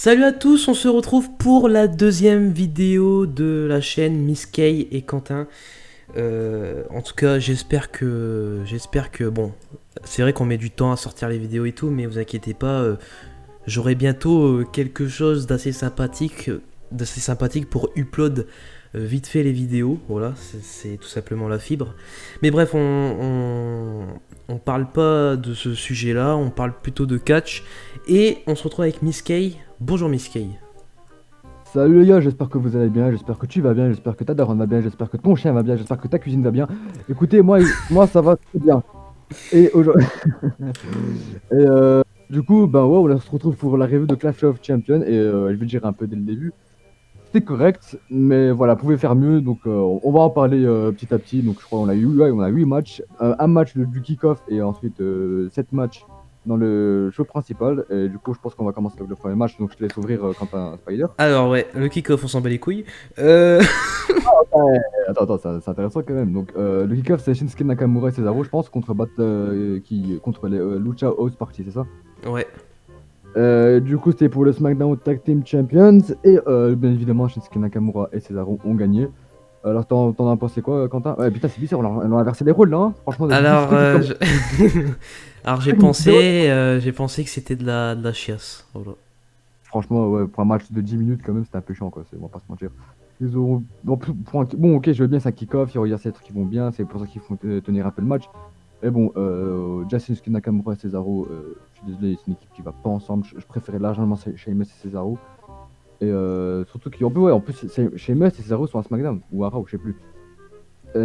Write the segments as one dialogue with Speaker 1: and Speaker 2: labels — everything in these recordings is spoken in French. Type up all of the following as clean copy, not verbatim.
Speaker 1: Salut à tous, on se retrouve pour la deuxième vidéo de la chaîne Miss Kay et Quentin. En tout cas, j'espère que bon, c'est vrai qu'on met du temps à sortir les vidéos et tout, mais vous inquiétez pas, j'aurai bientôt quelque chose d'assez sympathique pour upload vite fait les vidéos. Voilà, c'est tout simplement la fibre. Mais bref, on parle pas de ce sujet-là, on parle plutôt de catch et on se retrouve avec Miss Kay. Bonjour Miss Kay.
Speaker 2: Salut les gars, j'espère que vous allez bien, j'espère que tu vas bien, j'espère que ta daronne va bien, j'espère que ton chien va bien, j'espère que ta cuisine va bien. Écoutez, moi ça va très bien. Et aujourd'hui, et du coup, ben ouais, on se retrouve pour la review de Clash of Champions et je vais dire un peu dès le début. C'était correct, mais voilà, pouvait faire mieux, donc on va en parler petit à petit. Donc je crois on a 8 matchs, un match du kick-off et ensuite 7 matchs dans le show principal. Et du coup, je pense qu'on va commencer avec le premier match, donc je te laisse ouvrir quand t'as un spider.
Speaker 1: Alors ouais, le kick-off, on s'en bat les couilles. Euh...
Speaker 2: Ouais, attends, c'est intéressant quand même. Donc, le kick-off, c'est Shinsuke Nakamura et Cesaro, je pense, contre les Lucha House Party, c'est ça?
Speaker 1: ouais.
Speaker 2: Du coup, c'était pour le SmackDown Tag Team Champions. Et bien évidemment, Shinsuke Nakamura et Cesaro ont gagné. Alors, t'en as pensé quoi, Quentin? Ouais, putain, c'est bizarre, on a inversé les rôles là, hein. Franchement, du
Speaker 1: Alors,
Speaker 2: coup, tu commences
Speaker 1: Alors
Speaker 2: avec une vidéo.
Speaker 1: j'ai pensé que c'était de la chiasse. Voilà.
Speaker 2: Franchement, ouais, pour un match de 10 minutes, quand même, c'était un peu chiant, quoi. On va pas se mentir. Ils ont... Bon, ok, je veux bien, c'est un kick-off, il y a ces trucs qui vont bien, c'est pour ça qu'ils font tenir un peu le match. Mais bon, Shinsuke Nakamura et Cesaro, je suis désolé, c'est une équipe qui va pas ensemble. Je préférais largement Sheamus et Cesaro. Et surtout qu'en plus, ouais, en plus, Sheamus et Cesaro sont à SmackDown, ou à Raw, je sais plus. Et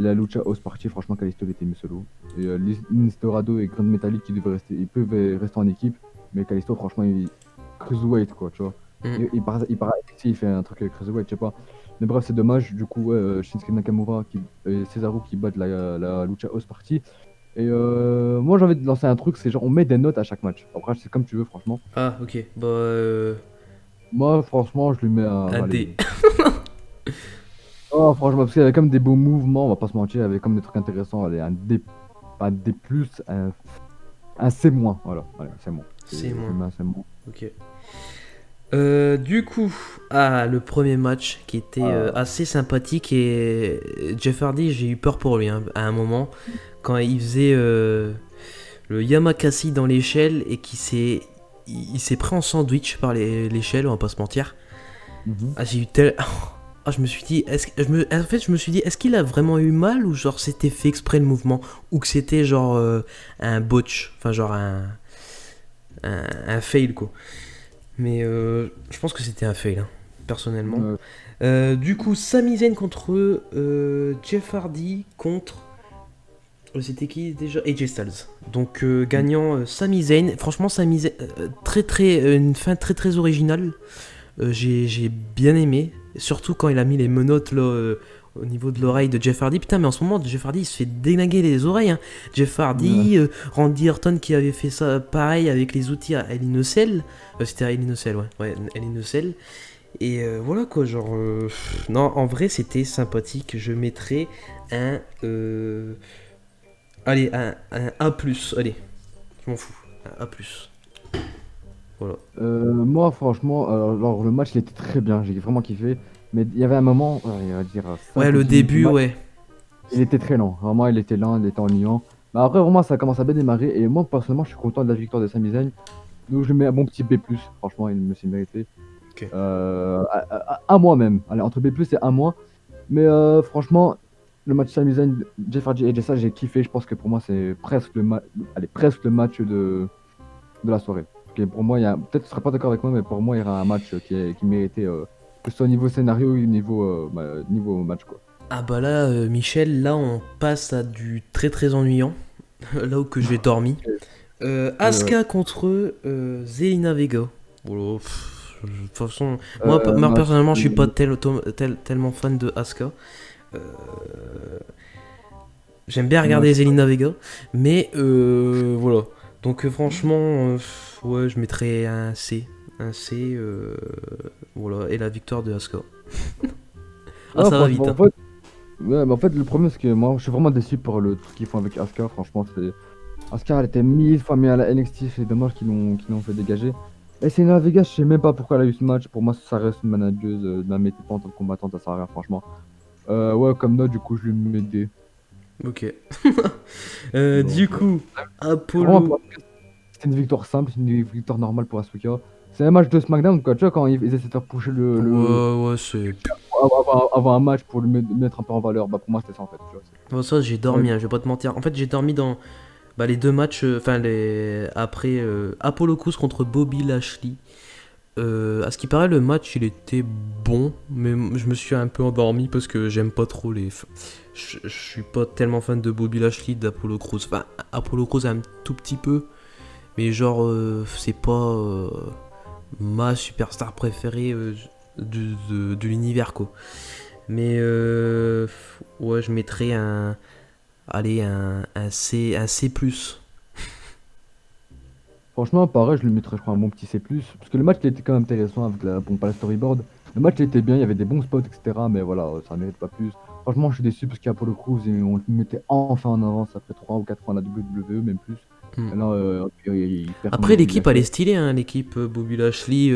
Speaker 2: la Lucha House Party, franchement, Kalisto était mieux solo. Et Lince Dorado et Grand Metalik, ils peuvent rester en équipe. Mais Kalisto, franchement, cruiserweight, quoi, tu vois.
Speaker 1: Hmm.
Speaker 2: Il part il fait un truc cruiserweight, je sais pas. Mais bref, c'est dommage. Du coup, ouais, Shinsuke Nakamura et Cesaro qui battent la Lucha House Party. Et moi, j'ai envie de lancer un truc, c'est genre, on met des notes à chaque match. Après, c'est comme tu veux, franchement.
Speaker 1: Ah, ok. Bah,
Speaker 2: Moi, franchement, je lui mets
Speaker 1: un
Speaker 2: un.
Speaker 1: D.
Speaker 2: Allez. Oh, franchement, parce qu'il y avait comme des beaux mouvements, on va pas se mentir, il y avait comme des trucs intéressants. Allez, un D, pas un D+, un C-. Voilà, allez, c'est bon.
Speaker 1: C'est
Speaker 2: Je lui
Speaker 1: moins.
Speaker 2: mets un C-.
Speaker 1: Ok. Du coup, le premier match qui était
Speaker 2: Ah,
Speaker 1: assez sympathique et Jeff Hardy, j'ai eu peur pour lui hein, à un moment quand il faisait le Yamakasi dans l'échelle et il s'est pris en sandwich par l'échelle, on va pas se mentir.
Speaker 2: mhm.
Speaker 1: Ah, j'ai eu tel. Ah, je me suis dit, en fait, je me suis dit, est-ce qu'il a vraiment eu mal ou genre c'était fait exprès le mouvement ou que c'était genre un botch, enfin genre un fail quoi. Mais je pense que c'était un fail, hein, personnellement.
Speaker 2: Euh,
Speaker 1: Du coup, Sami Zayn contre Jeff Hardy contre. C'était qui déjà? AJ Styles. Donc gagnant Sami Zayn. Franchement, Sami Zayn, une fin très très originale. J'ai bien aimé. Surtout quand il a mis les menottes là, au niveau de l'oreille de Jeff Hardy. Putain, mais en ce moment, Jeff Hardy il se fait déglinguer les oreilles. Hein. Jeff
Speaker 2: euh,
Speaker 1: Hardy, Randy Orton qui avait fait ça pareil avec les outils à Hell in a Cell. C'était à Hell in a Cell, ouais. Ouais, Hell in a Cell. Et voilà quoi, genre. Non, en vrai, c'était sympathique. Je mettrais un. Allez, un A. Allez, je m'en fous. Un A. Voilà.
Speaker 2: moi, franchement, alors, le match, il était très bien, j'ai vraiment kiffé. Mais il y avait un moment, on va dire
Speaker 1: Ouais,
Speaker 2: 5 ou
Speaker 1: le
Speaker 2: 10 minutes du
Speaker 1: début,
Speaker 2: match,
Speaker 1: ouais.
Speaker 2: il était très lent. Vraiment, il était lent, il était ennuyant. Mais après, vraiment, ça commence à bien démarrer. Et moi, personnellement, je suis content de la victoire de Sami Zayn. Donc, je lui mets un bon petit B+. Franchement, il me s'est mérité.
Speaker 1: Ok.
Speaker 2: À moi même. Allez, entre B+, et à moi. Mais franchement, le match Sami Zayn, Jeff Hardy et Jessa, j'ai kiffé. Je pense que pour moi, c'est presque le match de la soirée. Ok, pour moi, peut-être que tu seras pas d'accord avec moi, mais pour moi, il y aura un match qui méritait, que ce soit au niveau scénario ou niveau match, quoi.
Speaker 1: Ah bah là, Michel, là on passe à du très très ennuyant. Là où que j'ai dormi.
Speaker 2: Ouais.
Speaker 1: Asuka contre Zelina Vega. Voilà, de toute façon, moi
Speaker 2: Match.
Speaker 1: personnellement, je suis pas tellement fan de Asuka. Euh, J'aime bien regarder
Speaker 2: Match.
Speaker 1: Zelina Vega, mais voilà. Donc franchement, ouais, je mettrais un C. Un C, voilà, et la victoire de Asuka. Ah,
Speaker 2: Ah,
Speaker 1: ça va vite,
Speaker 2: franchement,
Speaker 1: hein.
Speaker 2: ouais, mais en fait, le problème, c'est que moi, je suis vraiment déçu par le truc qu'ils font avec Asuka. Franchement, c'est. Asuka, elle était 1000 fois mieux à la NXT, c'est dommage qu'ils l'ont fait dégager. Et Selena Vega, je sais même pas pourquoi elle a eu ce match. Pour moi, ça reste une manageuse. Ne la mettez pas en tant que combattante, ça sert à rien, franchement. Ouais, comme note, du coup, je lui mets D.
Speaker 1: Ok.
Speaker 2: Bon,
Speaker 1: Du coup,
Speaker 2: vraiment,
Speaker 1: Apollo.
Speaker 2: c'était une victoire simple, c'est une victoire normale pour Asuka. C'est un match de SmackDown, quoi. Tu vois, quand ils essaient de faire pusher
Speaker 1: Ouais, ouais, c'est.
Speaker 2: avoir un match pour le mettre un peu en valeur, bah pour moi, c'était ça en fait. Tu vois,
Speaker 1: Bon, ça, j'ai
Speaker 2: ouais,
Speaker 1: dormi, hein, je vais pas te mentir. En fait, j'ai dormi dans bah, les deux matchs, enfin, après Apollo Crews contre Bobby Lashley. À ce qui paraît, le match il était bon, mais je me suis un peu endormi parce que j'aime pas trop les. Je suis pas tellement fan de Bobby Lashley, d'Apollo Crews. Enfin, Apollo Crews un tout petit peu, mais genre, c'est pas ma superstar préférée de l'univers, quoi. Mais ouais, je mettrais un. Allez, un C.
Speaker 2: franchement, pareil, je lui mettrais, je crois, un bon petit C+. Parce que le match, il était quand même intéressant avec bon, pas la storyboard. Le match, il était bien, il y avait des bons spots, etc. Mais voilà, ça mérite pas plus. Franchement, je suis déçu parce qu'Apollo Crews, on le mettait enfin en avance après 3 ou 4 ans à la WWE, même plus.
Speaker 1: Hmm.
Speaker 2: Et là, il perd contre
Speaker 1: Après,
Speaker 2: Bobby
Speaker 1: l'équipe, elle est
Speaker 2: Lashley.
Speaker 1: stylée, hein, l'équipe Bobby Lashley.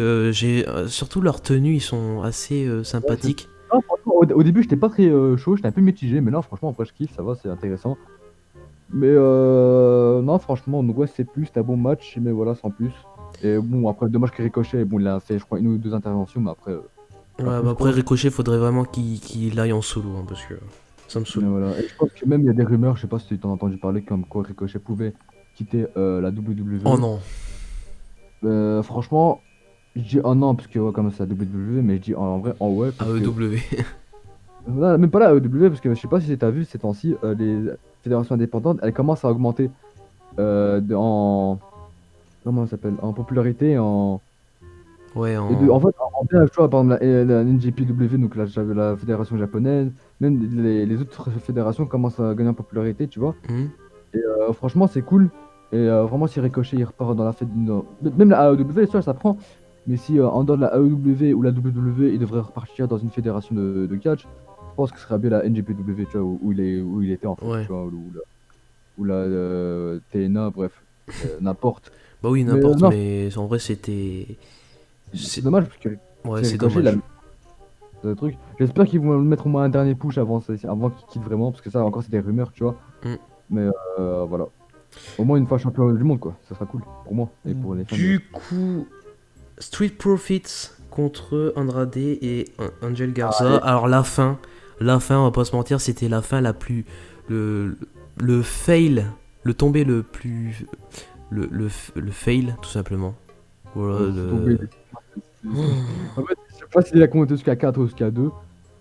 Speaker 1: Surtout leurs tenues, ils sont assez
Speaker 2: Ouais,
Speaker 1: sympathiques.
Speaker 2: ah, franchement, au début, j'étais pas très chaud, j'étais un peu mitigé, mais là, franchement, après, je kiffe, ça va, c'est intéressant. Mais non, franchement, donc ouais, c'est plus, c'était un bon match, mais voilà, sans plus. Et bon, après, dommage que Ricochet, bon, il a fait, je crois, une ou deux interventions, mais après, pas
Speaker 1: Ouais,
Speaker 2: plus,
Speaker 1: bah après,
Speaker 2: quoi.
Speaker 1: Ricochet, faudrait vraiment qu'il aille en solo, hein, parce que ça me saoule.
Speaker 2: Mais voilà. Et je pense que même, il y a des rumeurs, je sais pas si tu en as entendu parler, comme quoi Ricochet pouvait quitter la
Speaker 1: Oh
Speaker 2: WWE.
Speaker 1: non,
Speaker 2: Franchement, je dis oh non, parce que ouais, comme c'est la WWE, mais je dis en vrai, en ouais, parce que.
Speaker 1: AEW.
Speaker 2: Non, même pas la WWE, parce que je sais pas si tu as vu ces temps-ci, les fédérations indépendantes, elles commencent à augmenter en. Comment ça s'appelle? En popularité,
Speaker 1: Ouais,
Speaker 2: en
Speaker 1: en.
Speaker 2: fait, en bien, tu vois, par exemple, la NJPW, donc la fédération japonaise, même les autres fédérations commencent à gagner en popularité, tu vois.
Speaker 1: Hmm.
Speaker 2: Franchement, c'est cool. Et vraiment, si Ricochet il repart dans la fête. Même la AEW, ça prend. Mais si en dehors de la AEW ou la WWE, il devrait repartir dans une fédération de catch, je pense que ce serait bien la NJPW, tu vois, où il était en fait,
Speaker 1: Ouais.
Speaker 2: tu vois, ou la TNA, bref, n'importe.
Speaker 1: Bah oui,
Speaker 2: Mais
Speaker 1: n'importe,
Speaker 2: non,
Speaker 1: mais en vrai, c'était.
Speaker 2: c'est
Speaker 1: c'est-
Speaker 2: dommage parce que
Speaker 1: Ouais,
Speaker 2: c'est
Speaker 1: c'est
Speaker 2: Ricochet,
Speaker 1: dommage.
Speaker 2: le truc. J'espère qu'ils vont le mettre au moins un dernier push avant qu'il quitte vraiment, parce que ça encore c'est des rumeurs, tu vois.
Speaker 1: Hmm.
Speaker 2: Mais voilà. Au moins une fois champion du monde, quoi. Ça sera cool pour moi et pour les fans de.
Speaker 1: Du coup, Street Profits contre Andrade et Angel Garza.
Speaker 2: Allez.
Speaker 1: Alors la fin, on va pas se mentir, c'était la fin la plus le le fail, le tombé le plus le fail tout simplement. Voilà
Speaker 2: C'est tombé. En fait, je sais pas s'il a compté jusqu'à 4 ou jusqu'à 2,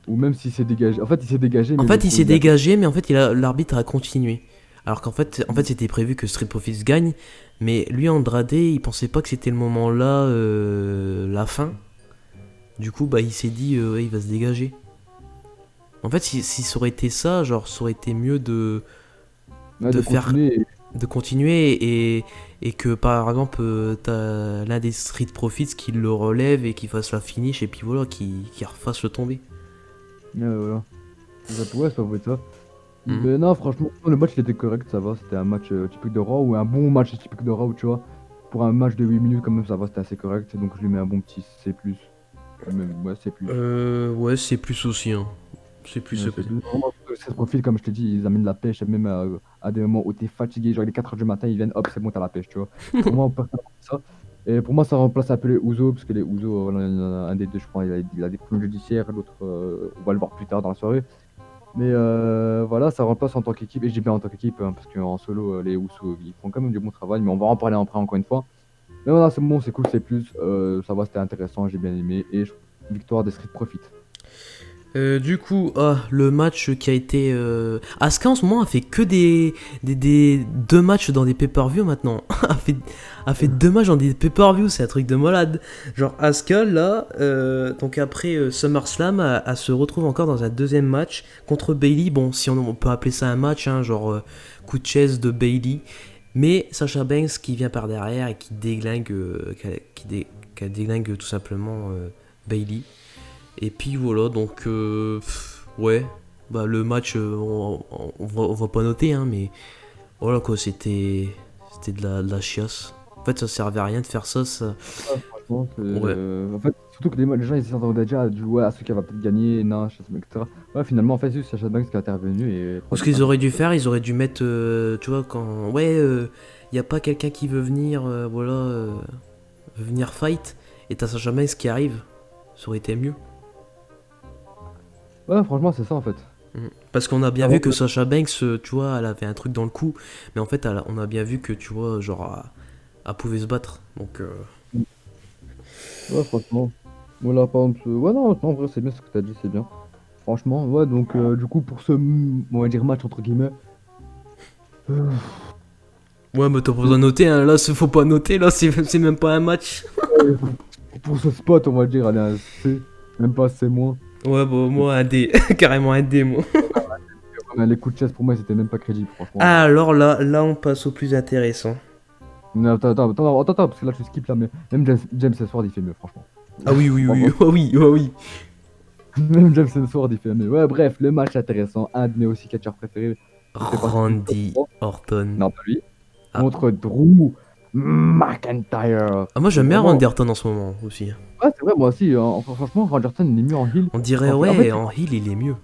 Speaker 2: ou même s'il s'est dégagé. En fait, il s'est dégagé,
Speaker 1: En
Speaker 2: mais
Speaker 1: fait, il s'est
Speaker 2: il a.
Speaker 1: dégagé, mais en fait, l'arbitre a continué. Alors qu'en fait, c'était prévu que Street Profits gagne, mais lui Andrade, il pensait pas que c'était le moment là, la fin. Du coup, bah, il s'est dit, ouais, il va se dégager. En fait, si ça aurait été ça, genre, ça aurait été mieux
Speaker 2: Ouais,
Speaker 1: de
Speaker 2: de
Speaker 1: faire,
Speaker 2: continuer.
Speaker 1: de continuer et que par exemple, t'as l'un des Street Profits qui le relève et qui fasse la finish et puis voilà, qui refasse le tomber.
Speaker 2: Voilà. Ça pourrait être ça.
Speaker 1: Hmm.
Speaker 2: Mais non, franchement, le match il était correct, ça va. C'était un match typique de Raw, ou un bon match typique de Raw, tu vois. Pour un match de 8 minutes, quand même, ça va, c'était assez correct. Donc je lui mets un bon petit C. Même, ouais, C.
Speaker 1: Ouais, c'est plus aussi, hein. C'est plus ce
Speaker 2: C'est
Speaker 1: côté.
Speaker 2: plus. Vraiment, ça profil, comme je te dis, ils amènent la pêche, même à des moments où t'es fatigué, genre il est 4h du matin, ils viennent, hop, c'est bon, t'as la pêche, tu vois. Vraiment, personne ne fait ça. Et pour moi, ça remplace un peu les Ouzo, parce que les Ouzo, voilà, il y en a un des deux, je crois, il a des problèmes judiciaires, l'autre, on va le voir plus tard dans la soirée. Mais voilà, ça remplace en tant qu'équipe, et je dis bien en tant qu'équipe, hein, parce qu'en solo, les Ouzo, ils font quand même du bon travail, mais on va en parler après encore une fois. Mais voilà, c'est bon, c'est cool, c'est plus, ça va, c'était intéressant, j'ai bien aimé, et victoire des Street Profit.
Speaker 1: Du coup, le match qui a été. Asuka en ce moment a fait que des deux matchs dans des pay-per-view maintenant. a fait deux matchs dans des pay-per-view, c'est un truc de malade. Genre Asuka là, donc après SummerSlam, elle se retrouve encore dans un deuxième match contre Bailey. Bon, si on peut appeler ça un match, hein, genre coup de chaise de Bailey. Mais Sasha Banks qui vient par derrière et qui déglingue, qui déglingue tout simplement Bailey. Et puis voilà, donc ouais, bah le match, on va pas noter, hein, mais Voilà quoi, c'était de la chiasse. En fait, ça servait à rien de faire ça, ça.
Speaker 2: Ouais, franchement,
Speaker 1: Ouais.
Speaker 2: en fait, surtout que les gens ils s'entendaient déjà du ouais, à ceux qui va peut-être gagner, non, etc. Ouais, finalement, en fait, c'est juste Sacha Banks qui est intervenu et
Speaker 1: Ou
Speaker 2: trois
Speaker 1: ce
Speaker 2: autres
Speaker 1: qu'ils
Speaker 2: personnes.
Speaker 1: auraient dû faire, ils auraient dû mettre, tu vois, quand. Ouais, y a pas quelqu'un qui veut venir, voilà, veut venir fight, et t'as Sacha Banks qui arrive. Ça aurait été mieux.
Speaker 2: Ouais, franchement, c'est ça en fait.
Speaker 1: Parce qu'on a bien
Speaker 2: Avant
Speaker 1: vu que
Speaker 2: que-
Speaker 1: Sacha Banks, tu vois, elle avait un truc dans le cou, mais en fait, on a bien vu que, tu vois, genre, elle pouvait se battre. Donc,
Speaker 2: Ouais, franchement. Voilà, par exemple, ouais, non, en vrai, c'est bien ce que t'as dit, c'est bien. Franchement, ouais, donc, du coup, pour ce, on va dire, match entre guillemets, euh,
Speaker 1: ouais, mais t'as pas besoin de noter, hein. Là, faut pas noter, là, c'est même pas un match.
Speaker 2: pour ce spot, on va dire, allez, un C, même pas C-.
Speaker 1: Ouais, bon, moi, un D. Carrément un D, moi.
Speaker 2: Les coups de chaise, pour moi, c'était même pas crédible, franchement.
Speaker 1: Ah, alors là, on passe au plus intéressant.
Speaker 2: Non, attends, parce que là, tu skips là, mais même James Ellsworth, il fait mieux, franchement.
Speaker 1: Ah oui, oui,
Speaker 2: Bon,
Speaker 1: oui,
Speaker 2: bon,
Speaker 1: ah oui, ah oui.
Speaker 2: même James Ellsworth, il fait mieux. Ouais, bref, le match intéressant, un de mes aussi catcheurs préférés, il fait partie du top
Speaker 1: Randy
Speaker 2: 3.
Speaker 1: Orton.
Speaker 2: Non, pas lui.
Speaker 1: Ah,
Speaker 2: Contre Drew McIntyre.
Speaker 1: moi,
Speaker 2: Et
Speaker 1: j'aime bien
Speaker 2: vraiment,
Speaker 1: Randy Orton en ce moment aussi.
Speaker 2: ouais, c'est vrai, moi aussi. Franchement, Rangerton, il est mieux en heal.
Speaker 1: On dirait,
Speaker 2: En fait,
Speaker 1: ouais, en heal, il est mieux.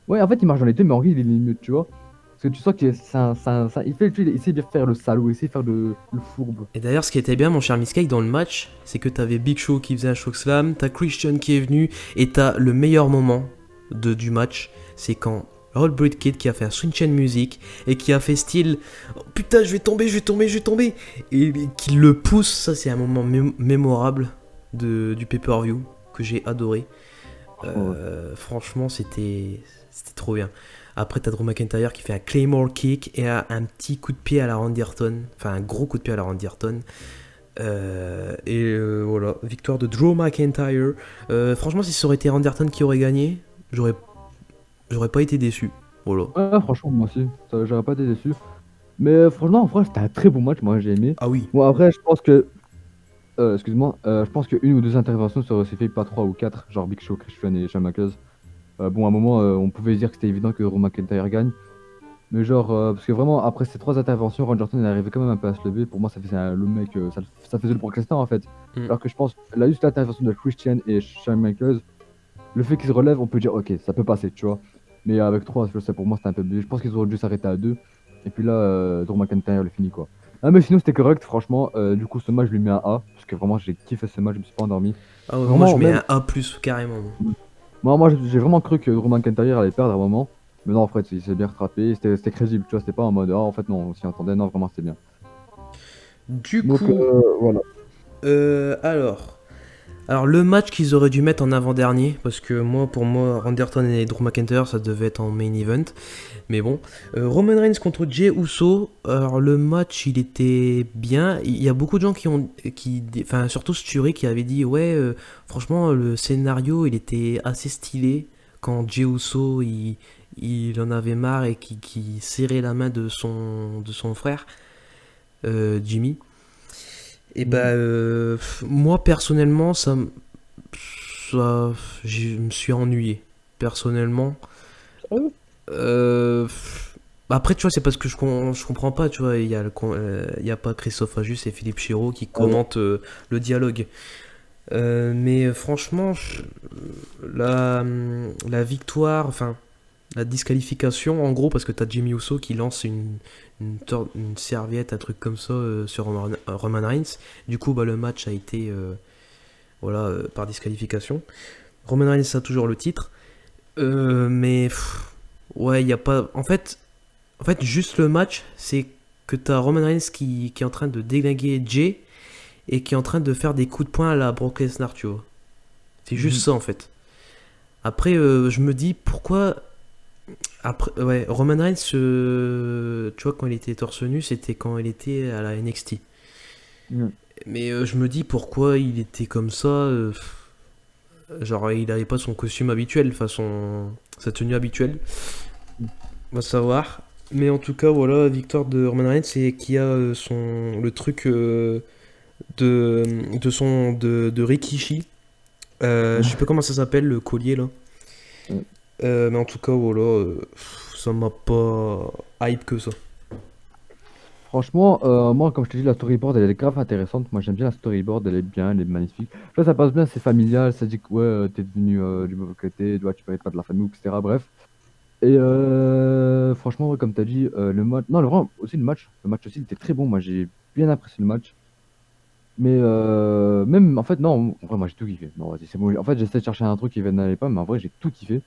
Speaker 2: ouais, en fait, il marche dans les deux, mais en heal, il est mieux, tu vois. Parce que tu sens qu'il il fait, tu sais, il essaie de faire le salaud, il essaie de faire le fourbe.
Speaker 1: Et d'ailleurs, ce qui était bien, mon cher Miskake, dans le match, c'est que t'avais Big Show qui faisait un chokeslam, t'as Christian qui est venu, et t'as le meilleur moment du match, c'est quand Rollbreed Kid qui a fait un swing chain music et qui a fait style oh, putain, je vais tomber, je vais tomber, je vais tomber, et qui le pousse. Ça, c'est un moment mémorable du pay-per-view que j'ai adoré.
Speaker 2: Franchement,
Speaker 1: Franchement, c'était trop bien. Après, t'as Drew McIntyre qui fait un Claymore kick et un petit coup de pied à la Randy Orton. Enfin, un gros coup de pied à la Randy Orton. Voilà, victoire de Drew McIntyre. Franchement, si ça aurait été Randy Orton qui aurait gagné, j'aurais, j'aurais pas été déçu. Voilà.
Speaker 2: ouais, franchement, moi aussi. J'aurais pas été déçu. Mais franchement, en vrai, c'était un très bon match, moi, j'ai aimé.
Speaker 1: Ah oui.
Speaker 2: Bon, après, je pense que. Excuse-moi, je pense qu'une ou deux interventions seraient aussi fait, pas trois ou quatre, genre Big Show, Christian et Shawn Michaels. Bon, à un moment, on pouvait se dire que c'était évident que Drew McIntyre gagne. Mais genre, parce que vraiment, après ces trois interventions, Rangerton est arrivé quand même un peu à se lever. Pour moi, ça faisait le mec, ça faisait le Brock Lesnar en fait.
Speaker 1: Mm.
Speaker 2: Alors que je pense, là, juste l'intervention de Christian et Shawn Michaels, le fait qu'ils se relèvent, on peut dire, ok, ça peut passer, tu vois. Mais avec trois, je sais, pour moi, c'était un peu abusé. Je pense qu'ils auraient dû s'arrêter à deux. Et puis là, Drew McIntyre le finit quoi. Ah, mais sinon, c'était correct, franchement. Du coup, ce match, je lui mets un A. Parce que vraiment, j'ai kiffé ce match, je me suis pas endormi.
Speaker 1: Ah ouais, moi je
Speaker 2: Vraiment,
Speaker 1: mets
Speaker 2: même.
Speaker 1: un A+, carrément.
Speaker 2: Moi, j'ai vraiment cru que Drew McIntyre allait perdre à un moment. Mais non, en fait, il s'est bien rattrapé. C'était crédible, tu vois. C'était pas en mode, ah, en fait, non, on s'y attendait. Non, vraiment, c'était bien.
Speaker 1: Du
Speaker 2: Donc,
Speaker 1: coup,
Speaker 2: voilà.
Speaker 1: alors le match qu'ils auraient dû mettre en avant-dernier, parce que moi, pour moi, Randy Orton et Drew McIntyre, ça devait être en main event. Mais bon, Roman Reigns contre Jey Uso. Alors le match, il était bien. Il y a beaucoup de gens enfin surtout Sturi qui avait dit ouais, franchement le scénario, il était assez stylé quand Jey Uso, il en avait marre et qui serrait la main de son frère Jimmy. Et bah moi personnellement, ça, je me suis ennuyé personnellement.
Speaker 2: Sérieux.
Speaker 1: Euh, Après, tu vois, c'est parce que je comprends pas, tu vois. Il y a pas Christophe Ajus et Philippe Chiraud qui
Speaker 2: Ah ouais.
Speaker 1: commentent le dialogue. Mais franchement, la victoire, enfin, la disqualification, en gros, parce que t'as Jimmy Uso qui lance une serviette, un truc comme ça sur Roman Reigns. Du coup, bah, le match a été voilà, par disqualification. Roman Reigns a toujours le titre. Mais ouais, il y a pas. En fait, juste le match, c'est que t'as Roman Reigns qui est en train de déglinguer Jay et qui est en train de faire des coups de poing à la Brock Lesnar, tu vois. C'est juste
Speaker 2: Mhm.
Speaker 1: ça en fait. Après, je me dis pourquoi. Après, ouais, Roman Reigns, tu vois, quand il était torse nu, c'était quand il était à la NXT.
Speaker 2: Mhm.
Speaker 1: Mais je me dis pourquoi il était comme ça. Genre, il avait pas son costume habituel, enfin sa tenue habituelle. On va savoir. Mais en tout cas, voilà, victoire de Roman Reigns et qui a le truc de Rikishi. Je sais pas comment ça s'appelle, le collier là. Mais en tout cas, voilà, ça m'a pas hype que ça.
Speaker 2: Franchement, moi, comme je t'ai dit, la storyboard, elle est grave intéressante. Moi, j'aime bien la storyboard, elle est bien, elle est magnifique. Tu vois, ça passe bien, c'est familial, ça dit que ouais, t'es devenu du mauvais côté, tu vois, tu mérites pas de la famille, etc. Bref. Et franchement, ouais, comme t'as dit, le match. Non, vraiment, aussi le match aussi, il était très bon. Moi, j'ai bien apprécié le match. Mais même, en fait, non, en vrai, moi, j'ai tout kiffé. Non, vas-y, c'est bon. En fait, j'essaie de chercher un truc qui n'allait pas, mais en vrai, j'ai tout kiffé.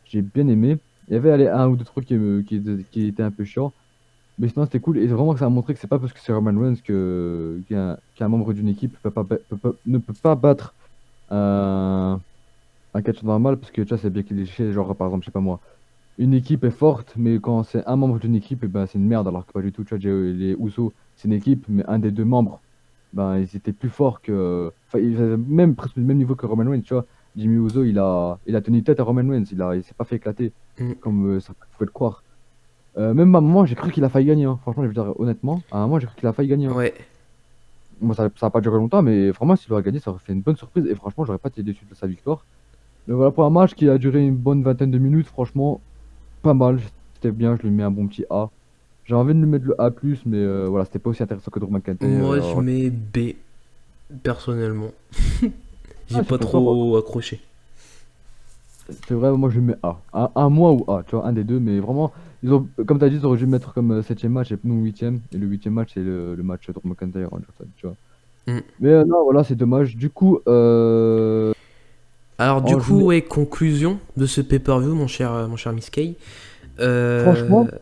Speaker 2: J'ai bien aimé. Il y avait allez, un ou deux trucs qui étaient un peu chiants. Mais sinon, c'était cool. Et vraiment, ça a montré que c'est pas parce que c'est Roman Reigns qu'un membre d'une équipe ne peut pas battre un, un catcheur normal. Parce que tu vois, c'est bien qu'il est chez, genre, par exemple, je sais pas moi. Une équipe est forte, mais quand c'est un membre d'une équipe, eh ben, c'est une merde. Alors que pas du tout. Tu vois, les Usos, c'est une équipe, mais un des deux membres, ben, ils étaient plus forts que. Enfin, ils avaient même presque le même niveau que Roman Reigns. Tu vois, Jimmy Uso, il a tenu tête à Roman Reigns. Il s'est pas fait éclater,
Speaker 1: Mm.
Speaker 2: comme ça pouvait le croire. Même à un moment, j'ai cru qu'il a failli gagner, hein. Franchement, je vais dire honnêtement, à un moment, j'ai cru qu'il a failli gagner, hein.
Speaker 1: Ouais.
Speaker 2: Bon, ça a pas duré longtemps, mais vraiment, s'il aurait gagné, ça aurait fait une bonne surprise. Et franchement, j'aurais pas été déçu de sa victoire. Mais voilà, pour un match qui a duré une bonne vingtaine de minutes, franchement, pas mal. C'était bien, je lui mets un bon petit A. J'ai envie de lui mettre le A+, mais voilà, c'était pas aussi intéressant que Drew McIntyre.
Speaker 1: Moi, je mets B, personnellement. J'ai
Speaker 2: Ah,
Speaker 1: pas
Speaker 2: pour toi,
Speaker 1: trop accroché.
Speaker 2: c'est vrai, moi je lui mets A. Un mois ou A, tu vois, un des deux, mais vraiment, comme tu as dit, ils auraient dû le mettre comme septième match et non huitième. Et le huitième match, c'est le match Drew McIntyre, Anderson, tu vois.
Speaker 1: Mm.
Speaker 2: Mais non, voilà, c'est dommage. Du coup,
Speaker 1: Alors, du
Speaker 2: je mets,
Speaker 1: coup, ouais, conclusion de ce pay-per-view, mon cher Miss Kay.
Speaker 2: franchement,
Speaker 1: Euh,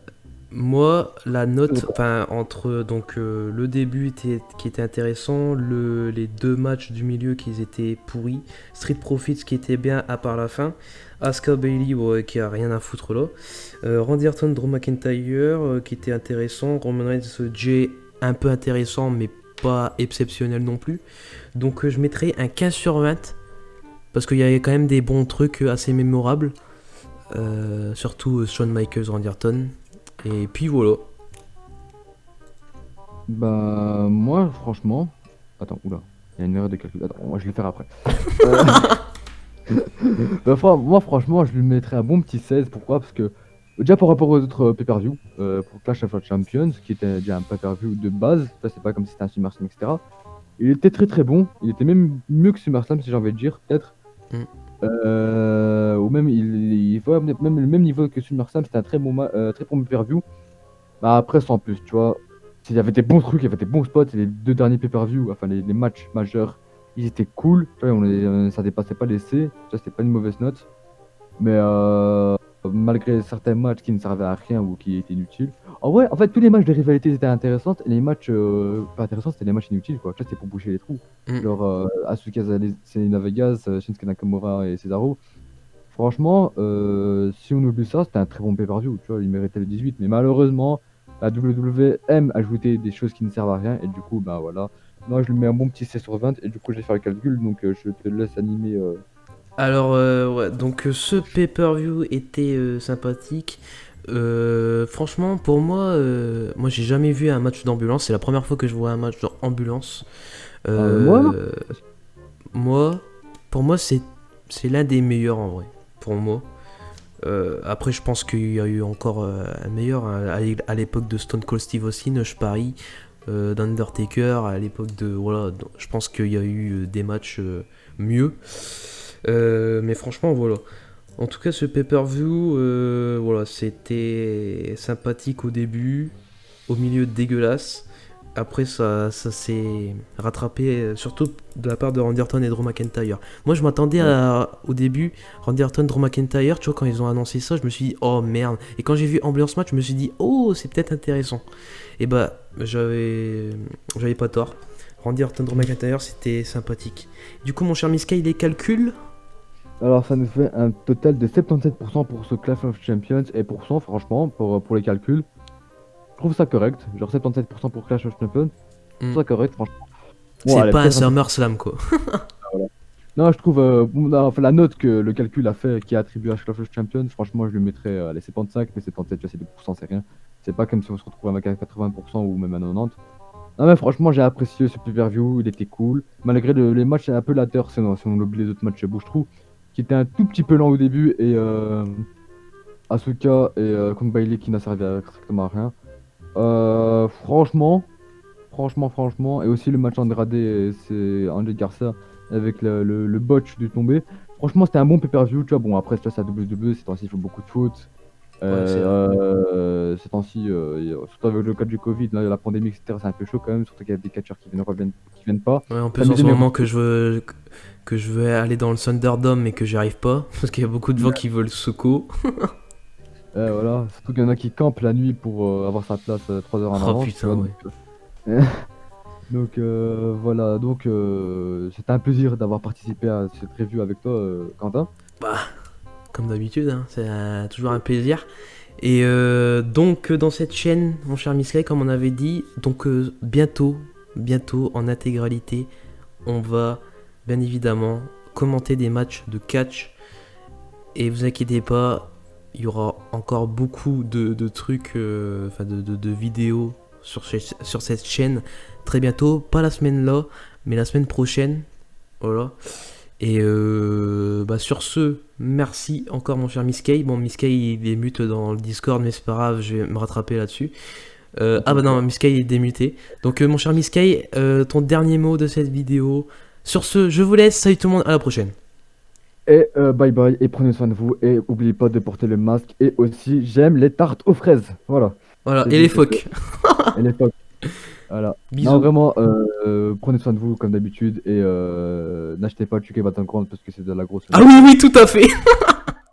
Speaker 1: Moi, la note, enfin, entre donc le début qui était intéressant, les deux matchs du milieu qui étaient pourris, Street Profits qui était bien à part la fin, Asuka Bailey ouais, qui a rien à foutre là, Randy Orton, Drew McIntyre qui était intéressant, Roman Reigns, Jay un peu intéressant mais pas exceptionnel non plus. Donc je mettrais un 15 sur 20 parce qu'il y avait quand même des bons trucs assez mémorables, surtout Shawn Michaels, Randy Orton. Et puis voilà.
Speaker 2: bah, moi, franchement, attends, oula, il y a une erreur de calcul. Attends, moi je vais le faire après. Euh, moi, franchement, je lui mettrais un bon petit 16. Pourquoi? Parce que, déjà par rapport aux autres pay-per-view, pour Clash of Champions, qui était déjà un pay-per-view de base, ça c'est pas comme si c'était un SummerSlam, etc. Il était très très bon. Il était même mieux que SummerSlam, si j'ai envie de dire, peut-être.
Speaker 1: Mm.
Speaker 2: Ou même, ouais, même le même niveau que SummerSlam, c'était un très bon pay-per-view. Bah, après, sans plus, tu vois. Il y avait des bons trucs, il y avait des bons spots. Et les deux derniers pay-per-view, enfin les matchs majeurs, ils étaient cool. Tu vois, ça dépassait pas les C. Tu vois, c'était pas une mauvaise note. Mais malgré certains matchs qui ne servaient à rien ou qui étaient inutiles. En vrai, en fait, tous les matchs de rivalité étaient intéressants. Et les matchs pas intéressants, c'était les matchs inutiles, quoi. Tu vois, c'était pour boucher les trous.
Speaker 1: Mm.
Speaker 2: Genre Asuka Zelina Vegas, Shinsuke Nakamura et Cesaro. Franchement, si on oublie ça, c'était un très bon pay-per-view. Tu vois, il méritait le 18. Mais malheureusement, la WWE aime ajouter des choses qui ne servent à rien. Et du coup, bah voilà. Moi, je lui mets un bon petit C sur 20. Et du coup, je vais faire le calcul. Donc, je te laisse animer.
Speaker 1: Alors, ouais, donc ce pay-per-view était sympathique. Franchement, pour moi, moi j'ai jamais vu un match d'ambulance. C'est la première fois que je vois un match d'ambulance.
Speaker 2: Moi,
Speaker 1: Euh, moi, pour moi, c'est l'un des meilleurs en vrai. Pour moi. Après, je pense qu'il y a eu encore un meilleur hein, à l'époque de Stone Cold Steve Austin, je parie, d'Undertaker, à l'époque de voilà. Je pense qu'il y a eu des matchs mieux. Mais franchement, voilà. En tout cas, ce pay-per-view, voilà, c'était sympathique au début, au milieu dégueulasse. Après, ça s'est rattrapé, surtout de la part de Randy Orton et Drew McIntyre. Moi, je m'attendais
Speaker 2: ouais.
Speaker 1: au début, Randy Orton, Drew McIntyre, tu vois, quand ils ont annoncé ça, je me suis dit, oh merde. Et quand j'ai vu Ambiance Match, je me suis dit, oh, c'est peut-être intéressant. Et bah, j'avais pas tort. Randy Orton, Drew McIntyre, c'était sympathique. Du coup, mon cher Miskay, les calculs.
Speaker 2: Alors, ça nous fait un total de 77% pour ce Clash of Champions et pour cent, franchement, pour les calculs. Je trouve ça correct. Genre 77% pour Clash of Champions. Je
Speaker 1: Hmm.
Speaker 2: trouve ça correct, franchement. Bon,
Speaker 1: C'est
Speaker 2: allez,
Speaker 1: pas un
Speaker 2: peut-être un peu.
Speaker 1: SummerSlam, quoi.
Speaker 2: Voilà. Non, je trouve enfin, la note que le calcul a fait, qui est attribuée à Clash of Champions, franchement, je lui mettrais les 75, mais 77, tu vois, c'est 2%, c'est rien. C'est pas comme si on se retrouvait avec un 80% ou même un 90. Non, mais franchement, j'ai apprécié ce pay-per-view, il était cool. Malgré les matchs un peu lateurs, si on oublie les autres matchs bouche-trou, qui étaient un tout petit peu lents au début, et Asuka et contre Bailey qui n'a servi à strictement à rien. Franchement, franchement, et aussi le match Andrade, c'est Andrade Garcia avec le botch du tombé. Franchement, c'était un bon pay-per-view, tu vois. Bon, après, ça, c'est à WWE, ces temps-ci, il faut beaucoup de foot.
Speaker 1: Ouais, c'est vrai.
Speaker 2: Ces temps-ci, surtout avec le cas du Covid, là, la pandémie, etc., c'est un peu chaud quand même, surtout qu'il y a des catcheurs qui viennent pas.
Speaker 1: Ouais, en plus en
Speaker 2: S'amuser,
Speaker 1: ce
Speaker 2: mais
Speaker 1: moment
Speaker 2: beaucoup.
Speaker 1: que je veux aller dans le Thunderdome mais que j'y arrive pas parce qu'il y a beaucoup de gens qui veulent Soko.
Speaker 2: Voilà, surtout qu'il y en a qui campent la nuit pour avoir sa place 3 heures en
Speaker 1: Oh
Speaker 2: avance, tu
Speaker 1: putain,
Speaker 2: vois.
Speaker 1: ouais.
Speaker 2: Voilà, donc c'était un plaisir d'avoir participé à cette review avec toi, Quentin.
Speaker 1: Bah, comme d'habitude, hein, c'est toujours un plaisir. Et donc dans cette chaîne, mon cher Misley, comme on avait dit, donc bientôt en intégralité, on va bien évidemment commenter des matchs de catch. Et vous inquiétez pas, il y aura encore beaucoup de trucs, enfin de vidéos sur cette chaîne très bientôt. Pas la semaine là, mais la semaine prochaine. Voilà. Et bah sur ce, merci encore mon cher Miskay. Bon, Miskay il est mute dans le Discord, mais c'est pas grave, je vais me rattraper là-dessus. Ah bah non, Miskay est démuté. Donc mon cher Miskay, ton dernier mot de cette vidéo. Sur ce, je vous laisse. Salut tout le monde, à la prochaine.
Speaker 2: Et bye bye, et prenez soin de vous, et n'oubliez pas de porter le masque, et aussi, j'aime les tartes aux fraises. Voilà,
Speaker 1: Voilà,
Speaker 2: c'est
Speaker 1: et
Speaker 2: dit,
Speaker 1: les
Speaker 2: c'est fait.
Speaker 1: phoques.
Speaker 2: Et les phoques, voilà. Non,
Speaker 1: Bisous.
Speaker 2: vraiment, prenez soin de vous comme d'habitude, et n'achetez pas le Chucky Battleground parce que c'est de la grosse
Speaker 1: Ah oui,
Speaker 2: merde.
Speaker 1: oui, tout à fait.